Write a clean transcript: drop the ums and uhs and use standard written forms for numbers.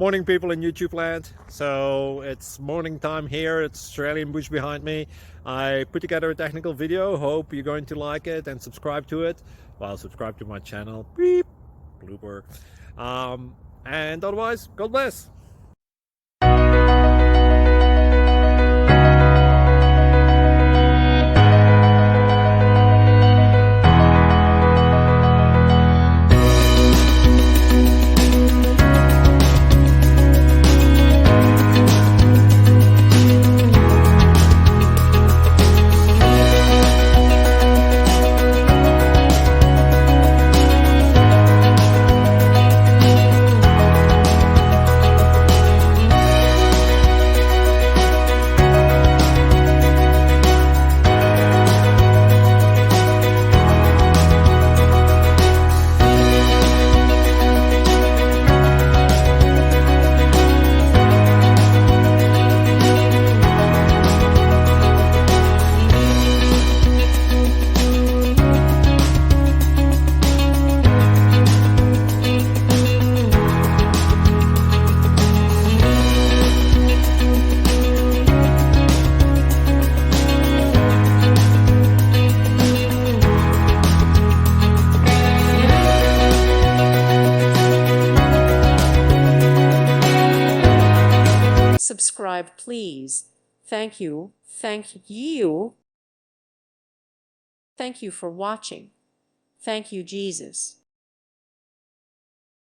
Morning, people in YouTube land. So it's morning time here. It's Australian bush behind me. I put together a technical video. Hope you're going to like it and subscribe to it. Well, subscribe to my channel. Beep, blooper. And otherwise, God bless. Subscribe, please. Thank you. Thank you. Thank you for watching. Thank you, Jesus.